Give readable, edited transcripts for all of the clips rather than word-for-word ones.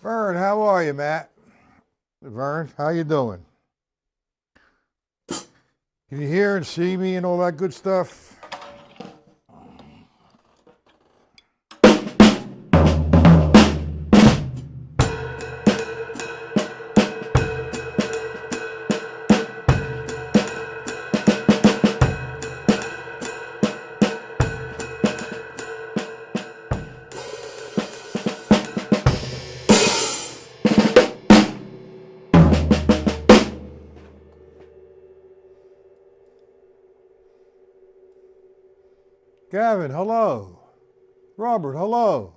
Vern, how are you, Matt? Vern, how you doing? Can you hear and see me and all that good stuff? Gavin, hello. Robert, hello.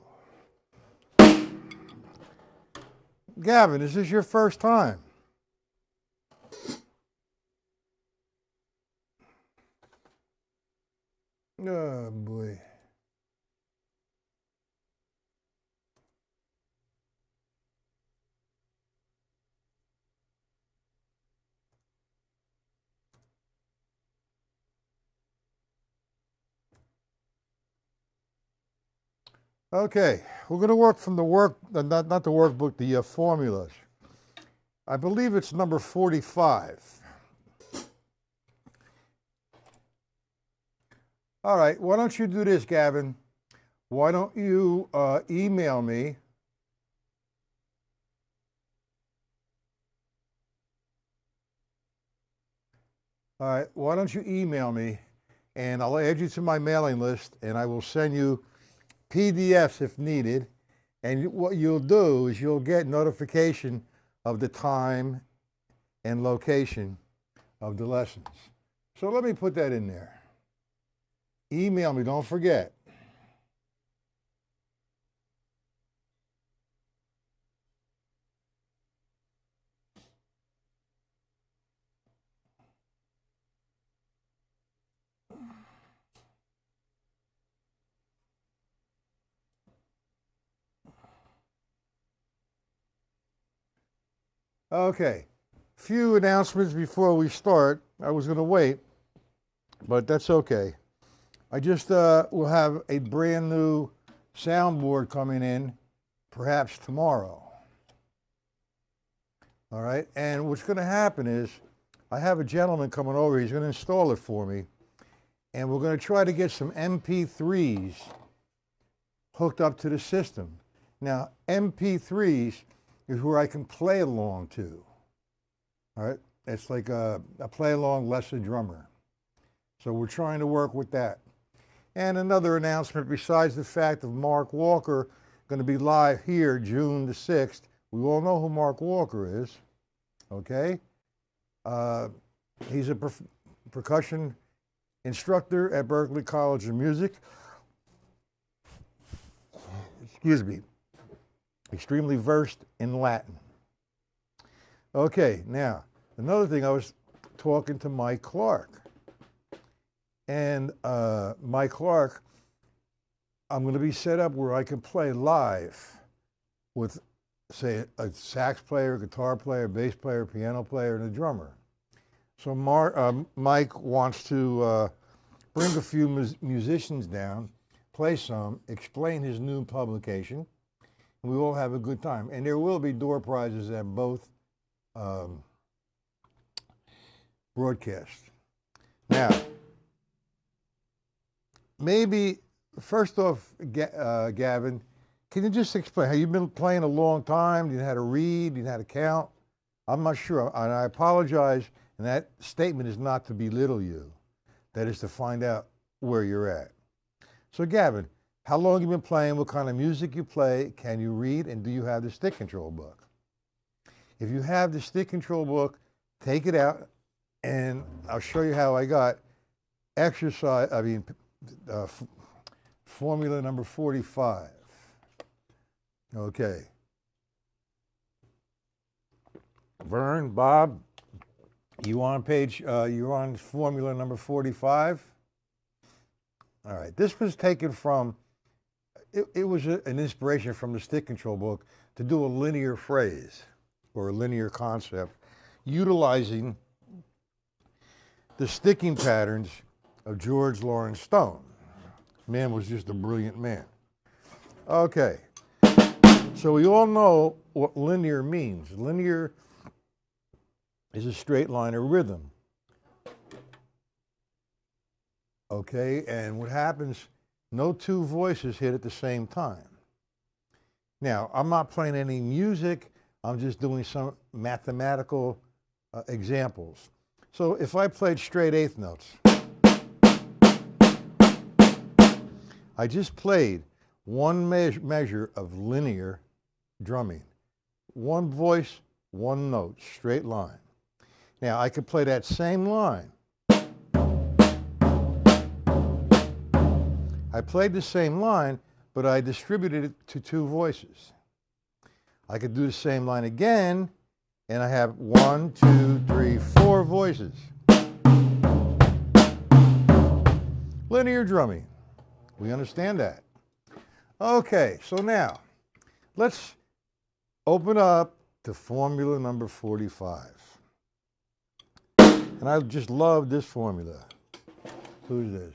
Gavin, is this your first time? Oh, boy. Okay, we're going to work from the not the workbook, the formulas. I believe it's number 45. All right, why don't you do this, Gavin? Why don't you email me? All right, why don't you email me, and I'll add you to my mailing list, and I will send you PDFs if needed. And what you'll do is you'll get notification of the time and location of the lessons. So let me put that in there. Email me, don't forget. Okay, few announcements before we start. I was going to wait, but that's okay. I just will have a brand new soundboard coming in, perhaps tomorrow. All right, and what's going to happen is I have a gentleman coming over. He's going to install it for me, and we're going to try to get some MP3s hooked up to the system. Now, MP3s is where I can play along to. All right, it's like a play along lesson drummer. So we're trying to work with that. And another announcement, besides the fact of Mark Walker going to be live here June the 6th. We all know who Mark Walker is, okay? He's a percussion instructor at Berklee College of Music. Excuse me. Extremely versed in Latin. Okay, now, another thing, I was talking to Mike Clark. And Mike Clark, I'm going to be set up where I can play live with, say, a sax player, guitar player, bass player, piano player, and a drummer. So Mike wants to bring a few musicians down, play some, explain his new publication, and we all have a good time. And there will be door prizes at both broadcasts. Now, maybe, first off, Gavin, can you just explain, have you been playing a long time? Do you know how to read? Do you know how to count? I'm not sure, and I apologize, and that statement is not to belittle you. That is to find out where you're at. So Gavin, how long have you been playing? What kind of music you play? Can you read? And do you have the stick control book? If you have the stick control book, take it out, and I'll show you how I got formula number 45. Okay. Vern, Bob, you on you're on formula number 45? All right, this was taken from, it was an inspiration from the stick control book to do a linear phrase or a linear concept, utilizing the sticking patterns of George Lawrence Stone. Man was just a brilliant man. Okay. So we all know what linear means. Linear is a straight line of rhythm. Okay, and what happens, no two voices hit at the same time. Now, I'm not playing any music, I'm just doing some mathematical examples. So if I played straight eighth notes, I just played one measure of linear drumming. One voice, one note, straight line. Now, I could play that same line. I played the same line, but I distributed it to two voices. I could do the same line again, and I have 1, 2, 3, 4 voices. Linear drumming. We understand that. Okay, so now, let's open up to formula number 45. And I just love this formula. Who's this?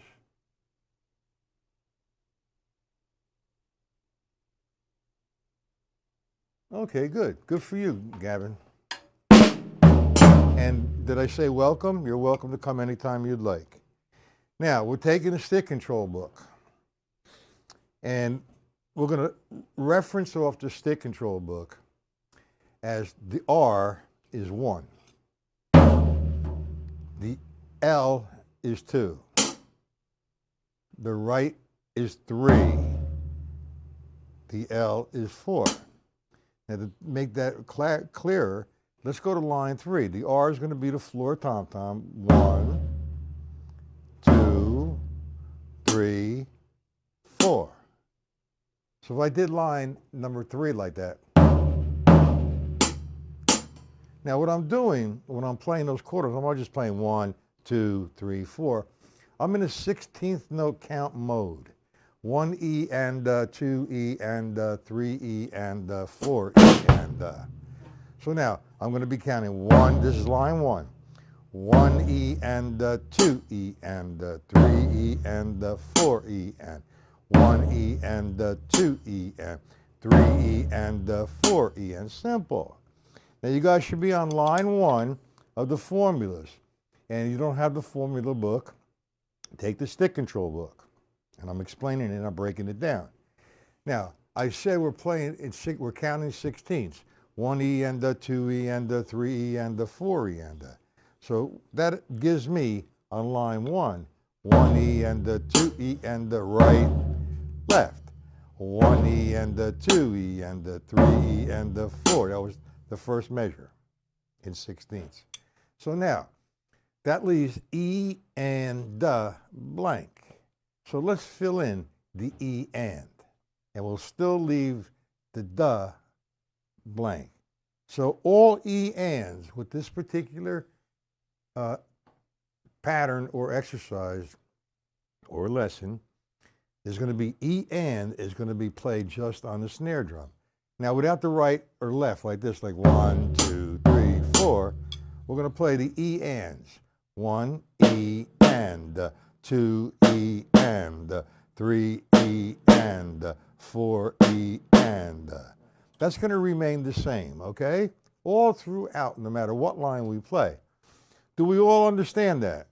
Okay, good. Good for you, Gavin. And did I say welcome? You're welcome to come anytime you'd like. Now, we're taking a stick control book. And we're going to reference off the stick control book as the R is 1. The L is 2. The right is 3. The L is 4. Now, to make that clearer, let's go to line 3. The R is going to be the floor tom-tom. 1, 2, 3, 4. So if I did line number 3 like that. Now what I'm doing when I'm playing those quarters, I'm not just playing 1, 2, 3, 4. I'm in a 16th note count mode. 1 E and 2 E and 3 E and 4 E and. So now I'm going to be counting 1. This is line 1. 1 E and 2 E and 3 E and 4 E and 1 E and 2 E and 3 E and 4 E and. Simple. Now you guys should be on line 1 of the formulas. And you don't have the formula book, take the stick control book. And I'm explaining it and I'm breaking it down. Now, I said we're counting 16ths. 1 E and 2 E and 3 E and 4 E and. So that gives me on line 1, 1 E and 2 E and right, left. 1 E and 2 E and 3 E and 4. That was the first measure in 16ths. So now, that leaves E and blank. So let's fill in the E and we'll still leave the blank. So all E ands with this particular pattern or exercise or lesson is going to be E and is going to be played just on the snare drum. Now without the right or left like this, like 1, 2, 3, 4, we're going to play the E ands. 1 E and 2 E and 3 E and 4 E and. That's going to remain the same, okay? All throughout, no matter what line we play. Do we all understand that?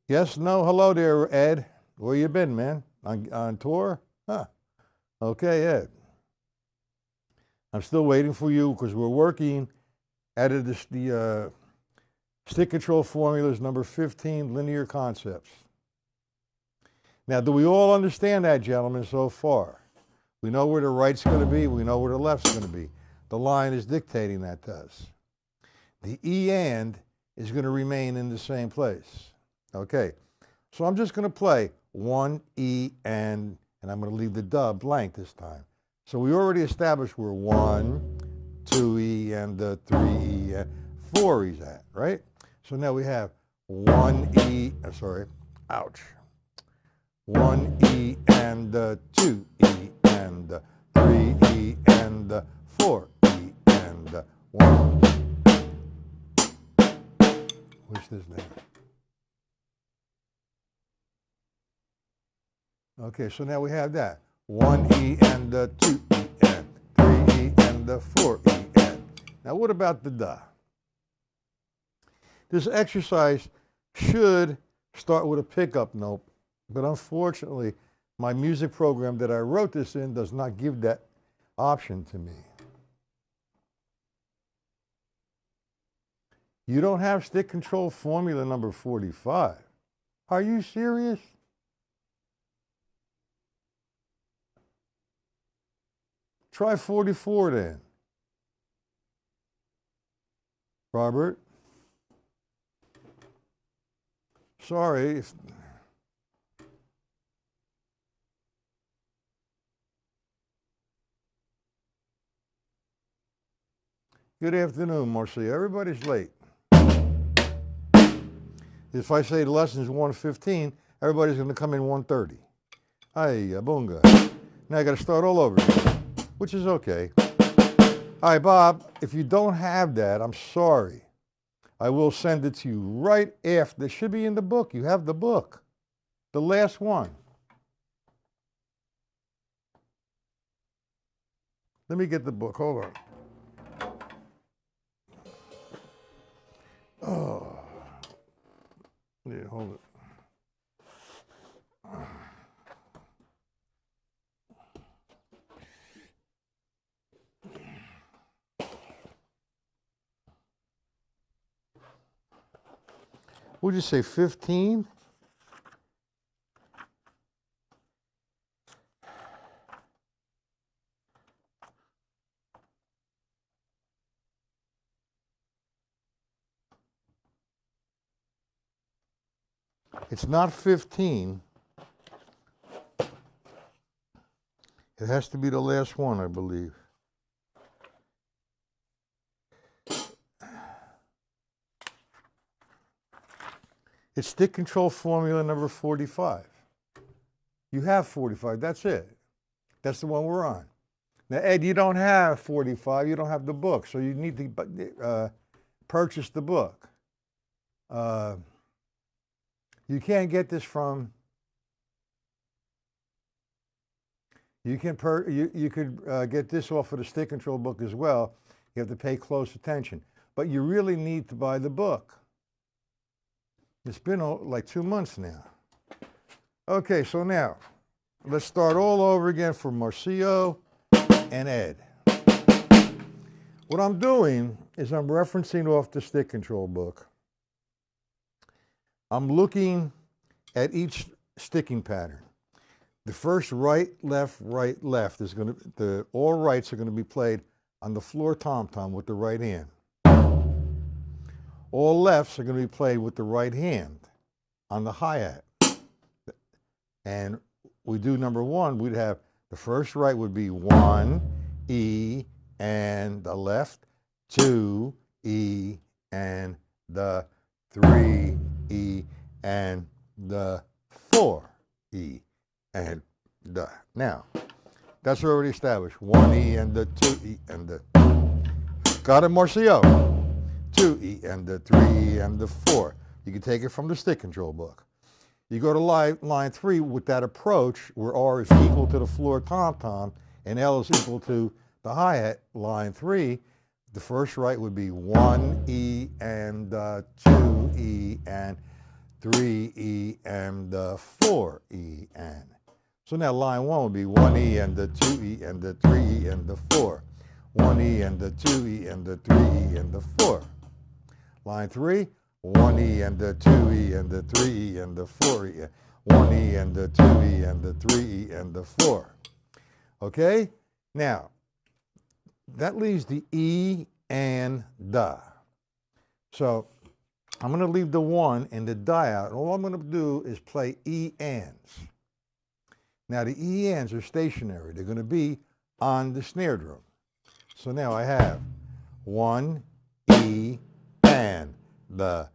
Yes, no, hello there, Ed. Where you been, man? On tour? Huh. Okay, Ed. I'm still waiting for you because we're working at the stick control formulas number 15, linear concepts. Now, do we all understand that, gentlemen, so far? We know where the right's going to be. We know where the left's going to be. The line is dictating that to us. The E and is going to remain in the same place. Okay, so I'm just going to play 1 E and I'm going to leave the blank this time. So we already established where 1, 2 E and 3 E and 4 E's at, right? So now we have 1 E, ouch. 1 E and 2 E and 3 E and 4 E and 1. What's this now? Okay, so now we have that. 1E and the 2E and 3E and the 4E and. Now what about the da? This exercise should start with a pickup note, but unfortunately, my music program that I wrote this in does not give that option to me. You don't have stick control formula number 45. Are you serious? Try 44 then. Robert? Sorry. Good afternoon, Marcia. Everybody's late. If I say the lesson's 1:15, everybody's going to come in 1:30. Ay, bunga. Now I got to start all over again, which is okay. All right, Bob, if you don't have that, I'm sorry. I will send it to you right after. It should be in the book. You have the book. The last one. Let me get the book. Hold on. Oh. Yeah, hold it. What'd you say, 15? It's not 15. It has to be the last one, I believe. It's stick control formula number 45. You have 45, that's it. That's the one we're on. Now, Ed, you don't have 45, you don't have the book, so you need to purchase the book. You can't get this from, you could get this off of the stick control book as well. You have to pay close attention. But you really need to buy the book. It's been like 2 months now. Okay, so now, let's start all over again for Marcio and Ed. What I'm doing is I'm referencing off the stick control book. I'm looking at each sticking pattern. The first right, left is going to, all rights are going to be played on the floor tom-tom with the right hand. All lefts are going to be played with the right hand on the hi-hat. And we do number one, we'd have the first right would be 1, E, and the left, 2, E, and the 3, E, and the 4, E, and the. Now, that's already established. 1 E and the 2 E and the. Got it, Marcio? 2 E and the 3 E and the 4. You can take it from the stick control book. You go to line 3 with that approach where R is equal to the floor tom-tom and L is equal to the hi-hat, line 3. The first right would be 1 E and 2 E and 3 E and 4 E and. So now line 1 would be 1 E and the 2 E and the 3 E and the 4. 1 E and the 2 E and the 3 E and the 4. Line 3, 1 E and the 2 E and the 3 E and the 4 E. 1 E and the 2 E and the 3 E and the 4. Okay? Now, that leaves the E and da. So I'm going to leave the 1 and the da out. All I'm going to do is play E ands. Now the E ands are stationary. They're going to be on the snare drum. So now I have 1 E and the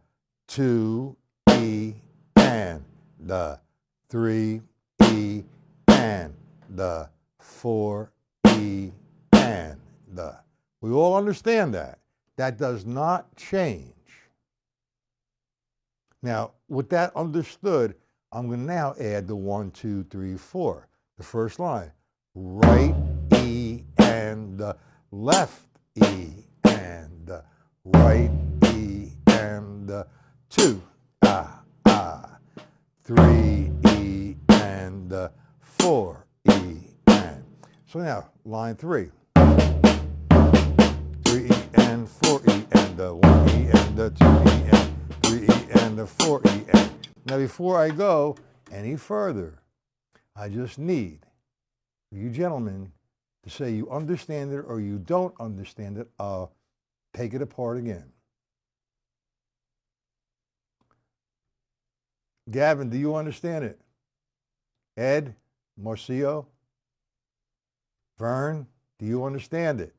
2 E and the 3 E and the 4 E and the. We all understand that. That does not change. Now, with that understood, I'm going to now add the 1, 2, 3, 4. The first line, right E and left E and right E and 2, 3 E and 4 E and. So now line 3. 3 E and 4 E and 1 E and 2 E and 3 E and 4 E and. Now before I go any further, I just need you gentlemen to say you understand it or you don't understand it. I'll take it apart again. Gavin, do you understand it? Ed, Marcio, Vern, do you understand it?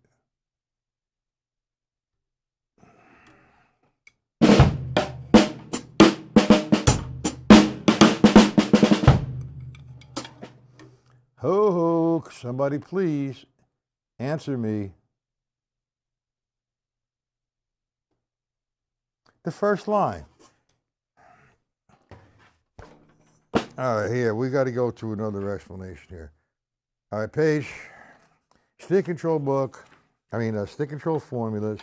Ho ho, somebody please answer me. The first line. All right, here, we got to go to another explanation here. All right, page, stick control book, stick control formulas.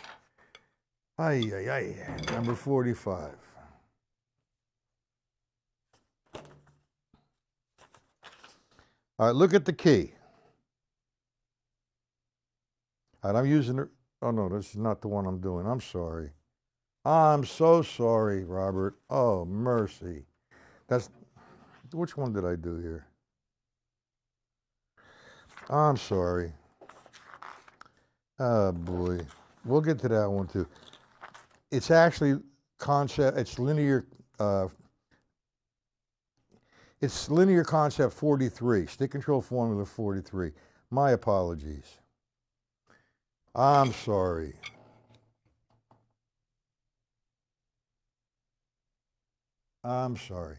Number 45. All right, look at the key. All right, I'm using it. Oh, no, this is not the one I'm doing. I'm sorry. I'm so sorry, Robert. Oh, mercy. Which one did I do here? I'm sorry. Oh, boy. We'll get to that one, too. It's actually it's linear. It's linear concept 43, stick control formula 43. My apologies. I'm sorry. I'm sorry.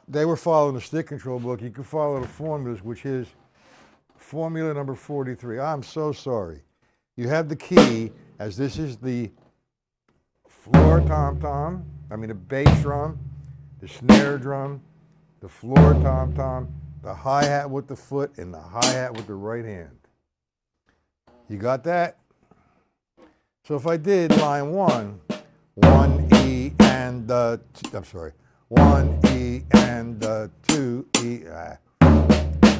They were following the stick control book. You can follow the formulas, which is formula number 43. I'm so sorry. You have the key, as this is the floor tom-tom, the bass drum, the snare drum, the floor tom-tom, the hi-hat with the foot, and the hi-hat with the right hand. You got that? So if I did line 1, 1 E and 1 E and 2 E,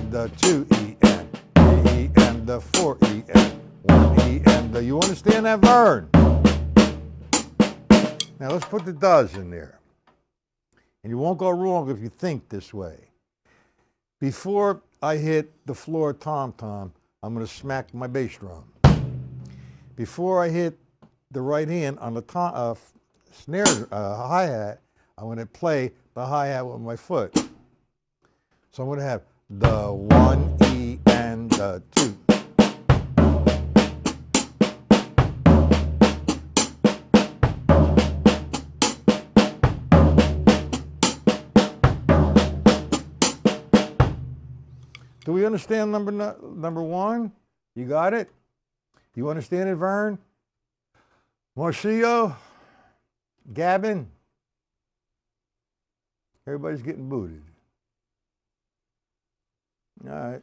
the 2 E and 3 E and 4 E and 1 E and you understand that, Vern? Now let's put the does in there. And you won't go wrong if you think this way. Before I hit the floor tom-tom, I'm going to smack my bass drum. Before I hit the right hand on the snare hi-hat, I'm going to play the hi-hat with my foot. So I'm going to have the 1 E and 2. Do we understand number 1? You got it? You understand it, Vern? Marcio? Gavin? Everybody's getting booted. All right.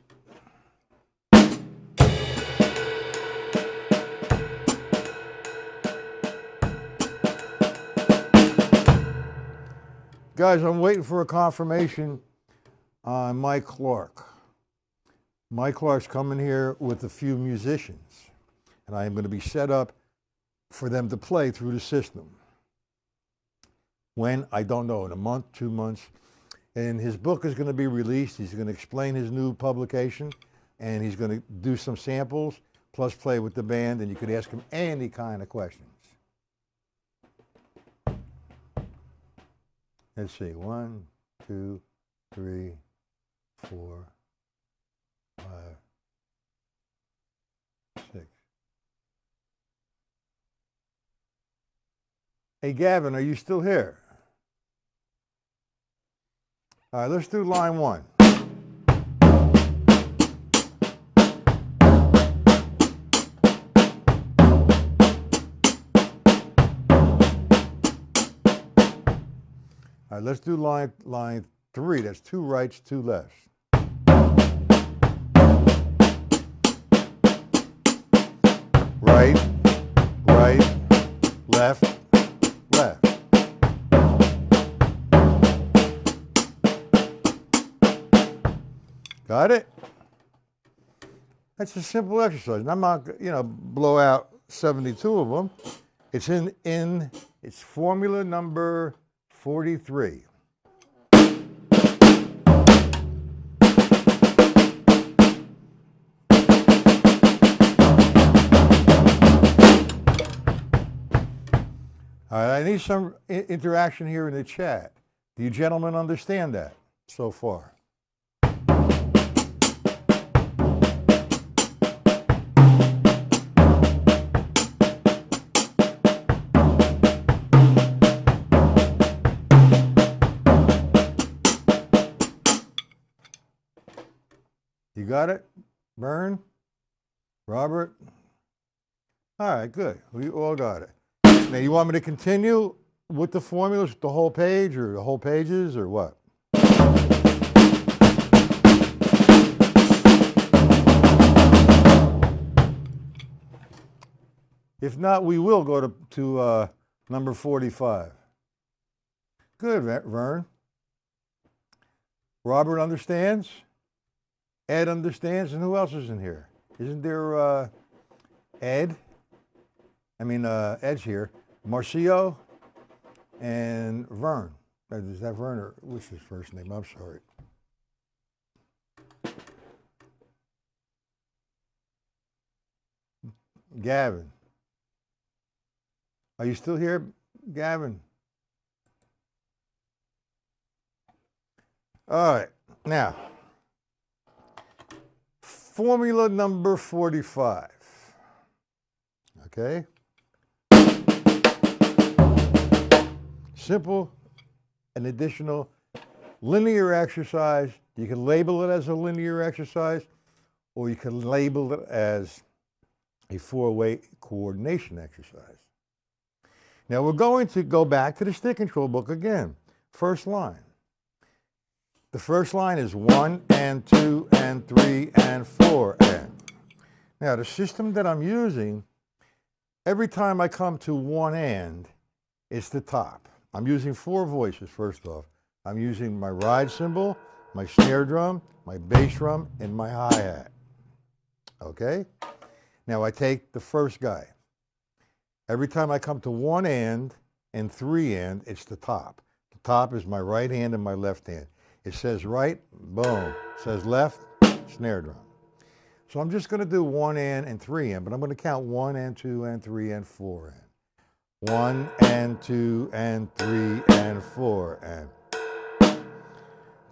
Guys, I'm waiting for a confirmation on Mike Clark. Mike Clark's coming here with a few musicians, and I am going to be set up for them to play through the system. When? I don't know, in a month, 2 months. And his book is going to be released. He's going to explain his new publication, and he's going to do some samples, plus play with the band, and you could ask him any kind of questions. Let's see, 1, 2, 3, 4, 5, 6. Hey, Gavin, are you still here? All right, let's do line 1. All right, let's do line 3. That's 2 rights, 2 lefts. Right, right, left, left. Got it? That's a simple exercise. I'm not, blow out 72 of them. It's it's formula number 43. All right, I need some interaction here in the chat. Do you gentlemen understand that so far? You got it? Vern? Robert? All right, good. We all got it. Now, you want me to continue with the formulas, the whole page, or the whole pages, or what? If not, we will go to number 45. Good, Vern. Robert understands. Ed understands. And who else is in here? Isn't there Ed? Ed's here. Marcio and Vern. Is that Vern, or what's his first name? I'm sorry. Gavin. Are you still here, Gavin? All right. Now, formula number 45. Okay? Simple and additional linear exercise. You can label it as a linear exercise, or you can label it as a 4-way coordination exercise. Now we're going to go back to the stick control book again. First line. The first line is 1 and 2 and 3 and 4 and. Now the system that I'm using, every time I come to one and, it's the top. I'm using 4 voices first off. I'm using my ride cymbal, my snare drum, my bass drum, and my hi-hat. Okay? Now I take the first guy. Every time I come to 1 and 3 and, it's the top. The top is my right hand and my left hand. It says right, boom. It says left, snare drum. So I'm just going to do 1 and 3 and, but I'm going to count 1 and 2 and 3 and 4 and. 1 and 2 and 3 and 4 and.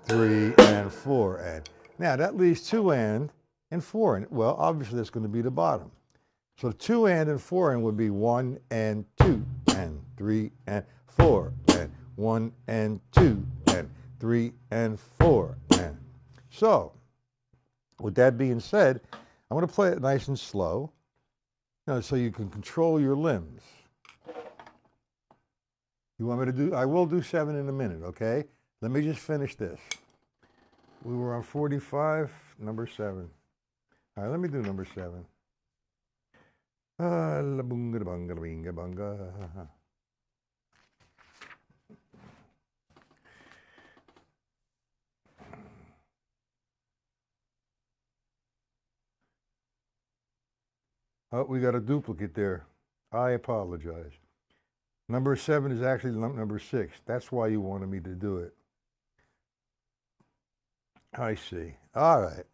3 and 4 and. Now that leaves 2 and 4 and. Well, obviously that's going to be the bottom. So 2 and 4 and would be 1 and 2 and 3 and 4 and 1 and 2 and 3 and 4 and. So, with that being said, I'm going to play it nice and slow, so you can control your limbs. You want me to do? I will do 7 in a minute, okay? Let me just finish this. We were on 45, number 7. All right, let me do number 7. La bunga bunga bunga bunga. Oh, we got a duplicate there. I apologize. Number 7 is actually number 6. That's why you wanted me to do it. I see. All right.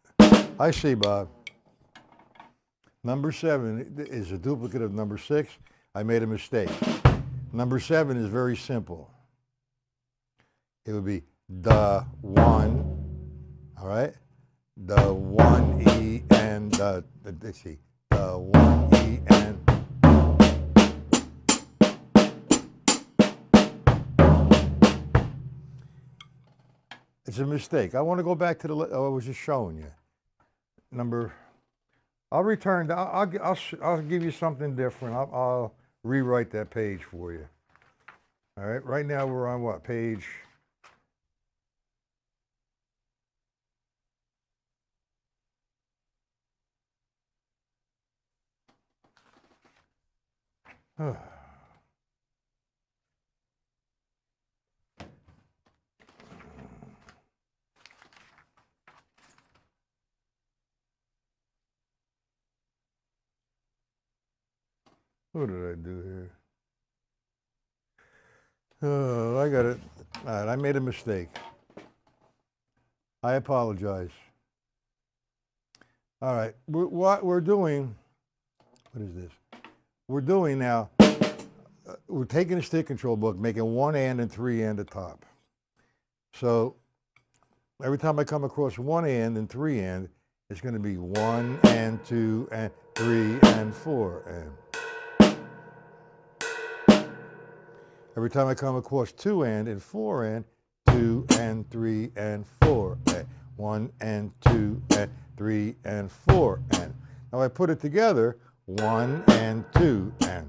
I see, Bob. Number 7 is a duplicate of number 6. I made a mistake. Number 7 is very simple. It would be the 1, all right? The 1 E and the let's see, the 1 E and. It's a mistake. I want to go back to I was just showing you. I'll return. I'll give you something different. I'll rewrite that page for you. All right. Right now we're on what page? What did I do here? Oh, I got it. All right, I made a mistake. I apologize. All right, what we're doing, what is this? We're doing now, we're taking a stick control book, making one and 3 and at the top. So every time I come across 1 and 3 and, it's going to be 1 and 2 and 3 and 4 and. Every time I come across 2 and 4 and, 2 and 3 and 4 and, 1 and 2 and 3 and 4 and. Now I put it together, 1 and 2 and.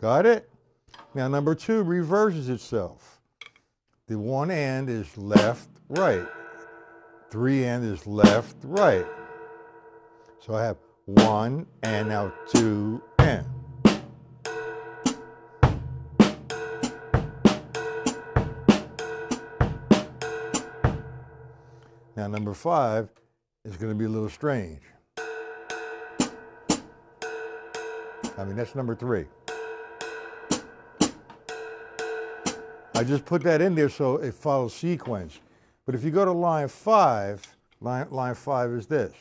Got it? Now number 2 reverses itself. The 1 and is left, right. 3 and is left, right. So I have 1 and now 2 and. Now number 5 is going to be a little strange. I mean, that's number 3. I just put that in there so it follows sequence. But if you go to line 5, line 5 is this.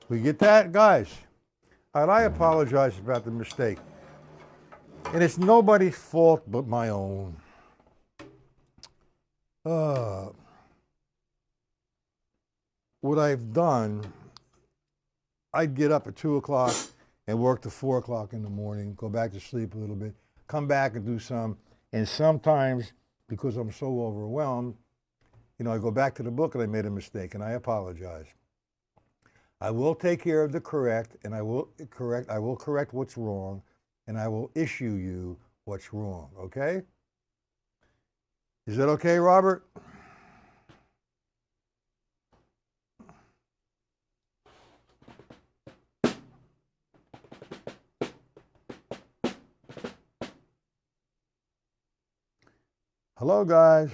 We get that, guys? And I apologize about the mistake. And it's nobody's fault but my own. What I've done, I'd get up at 2 o'clock and work to 4 o'clock in the morning, go back to sleep a little bit, come back and do some. And sometimes, because I'm so overwhelmed, I go back to the book and I made a mistake, and I apologize. I will take care of the correct, and I will correct what's wrong, and I will issue you what's wrong, okay? Is that okay, Robert? Hello, guys.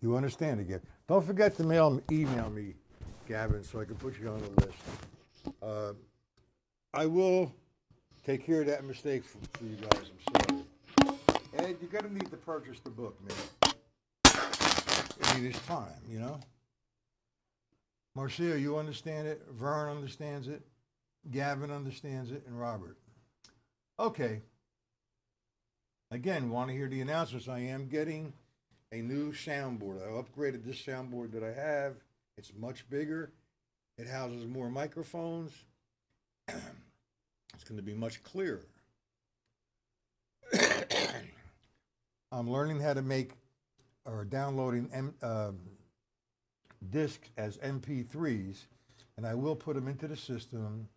You understand again. Don't forget to email me, Gavin, so I can put you on the list. I will take care of that mistake for you guys. I'm sorry. Ed, you're going to need to purchase the book, man. I mean, it's time, Marcia, you understand it. Vern understands it. Gavin understands it. And Robert. Okay. Again, want to hear the announcements? I am getting a new soundboard. I upgraded this soundboard that I have. It's much bigger. It houses more microphones. It's going to be much clearer. I'm learning how to make or downloading discs as MP3s, and I will put them into the system,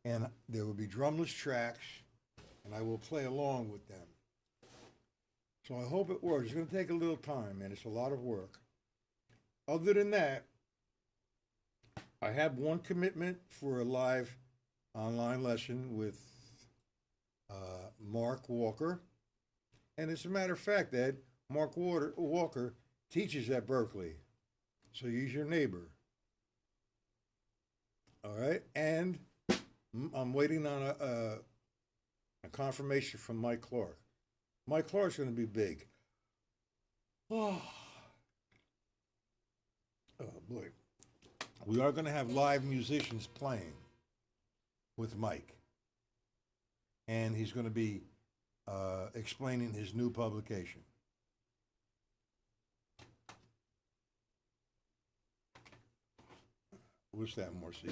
and there will be drumless tracks, and I will play along with them. So I hope it works. It's going to take a little time, and it's a lot of work. Other than that, I have one commitment for a live online lesson with Mark Walker. And as a matter of fact, Ed, Mark Walker teaches at Berkeley. So he's your neighbor. All right? And I'm waiting on a confirmation from Mike Clark. Mike Clark's going to be big. Oh boy. We are going to have live musicians playing with Mike. And he's going to be explaining his new publication. What's that, Marcio?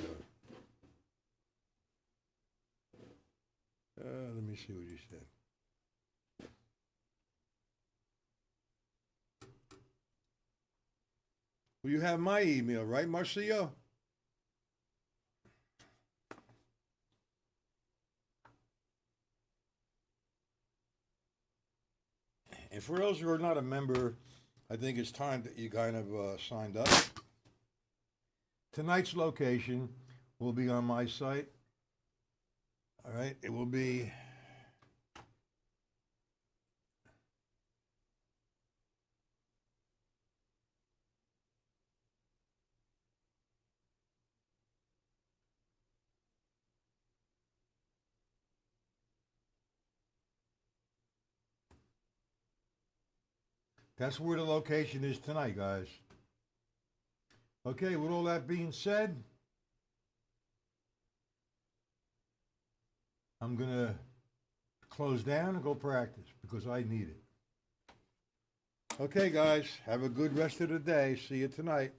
Let me see what he said. Well, you have my email, right, Marcio? And for those who are not a member, I think it's time that you kind of signed up. Tonight's location will be on my site. All right, it will be that's where the location is tonight, guys. Okay, with all that being said, I'm going to close down and go practice because I need it. Okay, guys, have a good rest of the day. See you tonight.